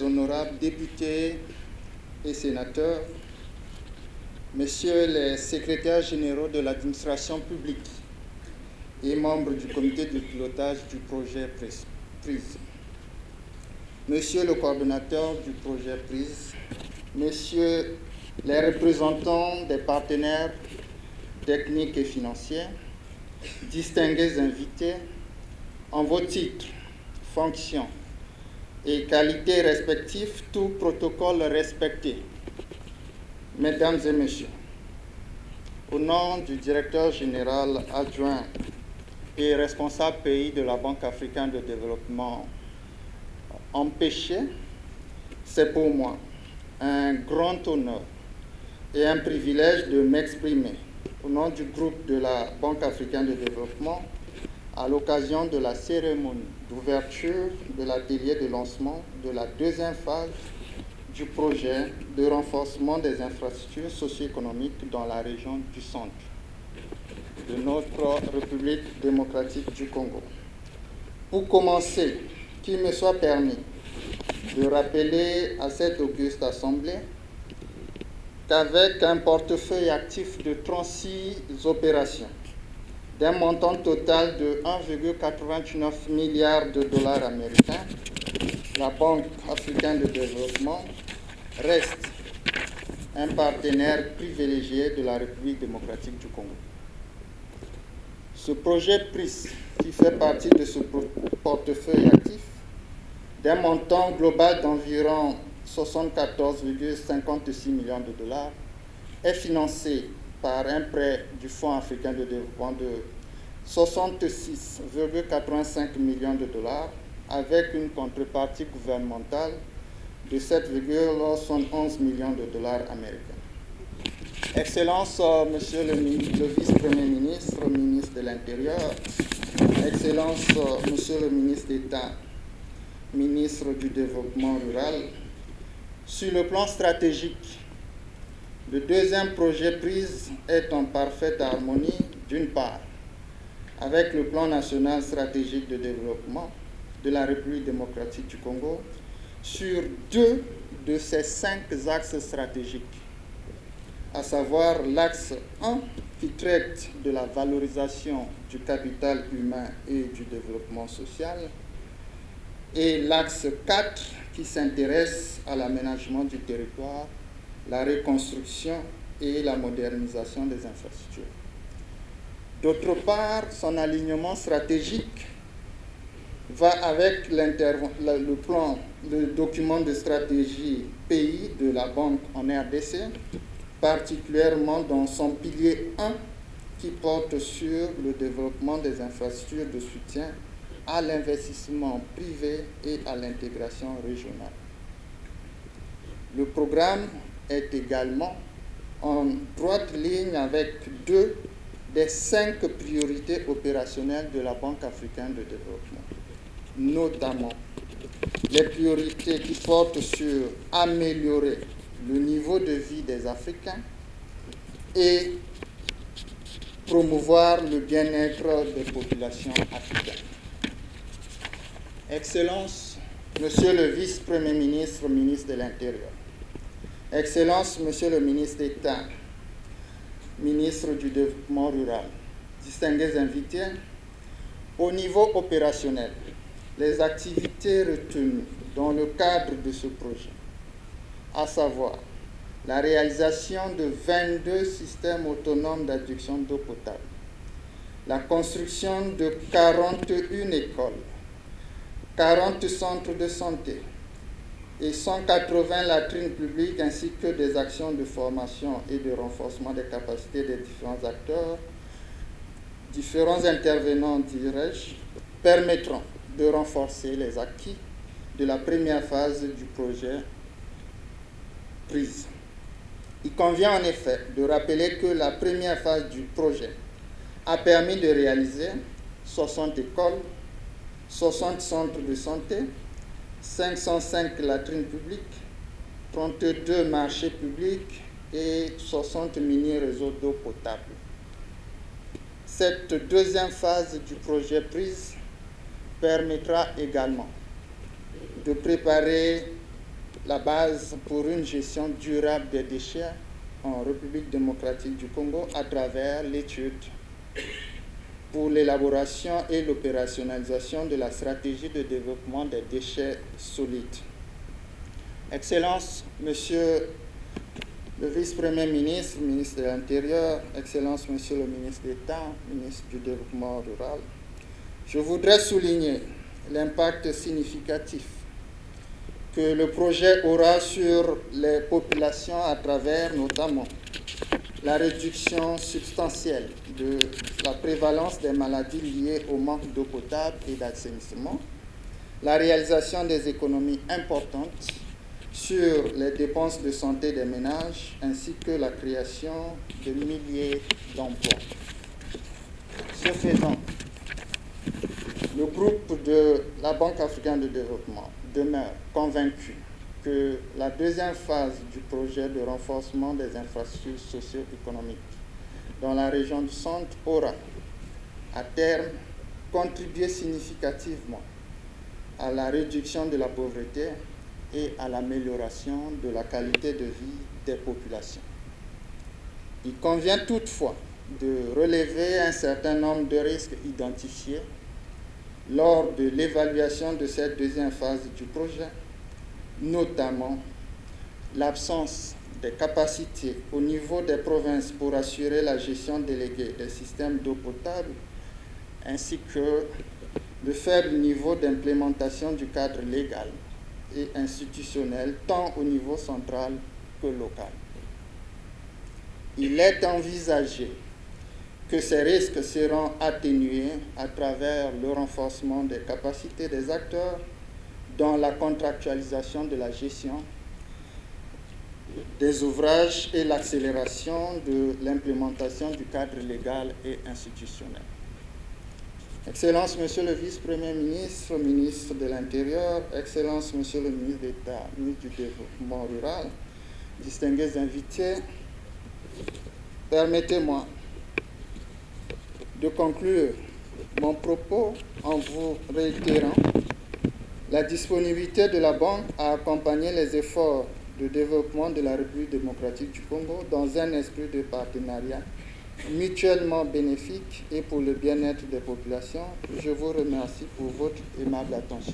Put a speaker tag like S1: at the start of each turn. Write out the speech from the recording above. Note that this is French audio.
S1: honorables députés et sénateurs, Messieurs les secrétaires généraux de l'administration publique et membres du comité de pilotage du projet PRISE, Monsieur le coordonnateur du projet PRISE, Messieurs les représentants des partenaires techniques et financiers, distingués invités, en vos titres, fonctions et qualités respectives, tout protocole respecté. Mesdames et Messieurs, au nom du directeur général adjoint et responsable pays de la Banque africaine de développement empêché, c'est pour moi un grand honneur et un privilège de m'exprimer au nom du groupe de la Banque africaine de développement à l'occasion de la cérémonie d'ouverture de l'atelier de lancement de la deuxième phase du projet de renforcement des infrastructures socio-économiques dans la région du centre de notre République démocratique du Congo. Pour commencer, qu'il me soit permis de rappeler à cette auguste assemblée qu'avec un portefeuille actif de 36 opérations, d'un montant total de 1,89 milliard de dollars américains, la Banque africaine de développement reste un partenaire privilégié de la République démocratique du Congo. Ce projet PRISE, qui fait partie de ce portefeuille actif, d'un montant global d'environ 74,56 millions de dollars, est financé par un prêt du Fonds africain de développement de 66,85 millions de dollars avec une contrepartie gouvernementale de 7,71 millions de dollars américains. Excellence, Monsieur le vice-premier ministre, ministre de l'Intérieur, Excellence, Monsieur le ministre d'État, ministre du Développement rural, sur le plan stratégique, le deuxième projet PRISE est en parfaite harmonie, d'une part, avec le plan national stratégique de développement de la République démocratique du Congo, sur 2 de ses 5 axes stratégiques, à savoir l'axe 1 qui traite de la valorisation du capital humain et du développement social, et l'axe 4 qui s'intéresse à l'aménagement du territoire, la reconstruction et la modernisation des infrastructures. D'autre part, son alignement stratégique va avec le document de stratégie pays de la Banque en RDC, particulièrement dans son pilier 1 qui porte sur le développement des infrastructures de soutien à l'investissement privé et à l'intégration régionale. Le programme est également en droite ligne avec 2 des 5 priorités opérationnelles de la Banque africaine de développement, notamment les priorités qui portent sur améliorer le niveau de vie des Africains et promouvoir le bien-être des populations africaines. Excellence, Monsieur le vice-premier ministre, ministre de l'Intérieur, Excellence, Monsieur le ministre d'État, ministre du Développement rural, distingués invités, au niveau opérationnel, les activités retenues dans le cadre de ce projet, à savoir la réalisation de 22 systèmes autonomes d'adduction d'eau potable, la construction de 41 écoles, 40 centres de santé et 180 latrines publiques, ainsi que des actions de formation et de renforcement des capacités des différents acteurs, différents intervenants, dirais-je, permettront de renforcer les acquis de la première phase du projet PRISE. Il convient en effet de rappeler que la première phase du projet a permis de réaliser 60 écoles, 60 centres de santé, 505 latrines publiques, 32 marchés publics et 60 mini-réseaux d'eau potable. Cette deuxième phase du projet PRISE permettra également de préparer la base pour une gestion durable des déchets en République démocratique du Congo à travers l'étude pour l'élaboration et l'opérationnalisation de la stratégie de développement des déchets solides. Excellences, Monsieur le vice-premier ministre, ministre de l'Intérieur, Excellences, Monsieur le ministre d'État, ministre du Développement rural, je voudrais souligner l'impact significatif que le projet aura sur les populations à travers notamment la réduction substantielle de la prévalence des maladies liées au manque d'eau potable et d'assainissement, la réalisation des économies importantes sur les dépenses de santé des ménages, ainsi que la création de milliers d'emplois. Ce faisant, le groupe de la Banque africaine de développement demeure convaincu que la deuxième phase du projet de renforcement des infrastructures socio-économiques dans la région du centre aura, à terme, contribué significativement à la réduction de la pauvreté et à l'amélioration de la qualité de vie des populations. Il convient toutefois de relever un certain nombre de risques identifiés lors de l'évaluation de cette deuxième phase du projet, notamment l'absence de capacités au niveau des provinces pour assurer la gestion déléguée des systèmes d'eau potable, ainsi que le faible niveau d'implémentation du cadre légal et institutionnel, tant au niveau central que local. Il est envisagé que ces risques seront atténués à travers le renforcement des capacités des acteurs dans la contractualisation de la gestion des ouvrages et l'accélération de l'implémentation du cadre légal et institutionnel. Excellences, Monsieur le vice-premier ministre, ministre de l'Intérieur, Excellences, Monsieur le ministre d'État, ministre du Développement rural, distingués invités, permettez-moi de conclure mon propos en vous réitérant la disponibilité de la Banque à accompagner les efforts de développement de la République démocratique du Congo dans un esprit de partenariat mutuellement bénéfique et pour le bien-être des populations. Je vous remercie pour votre aimable attention.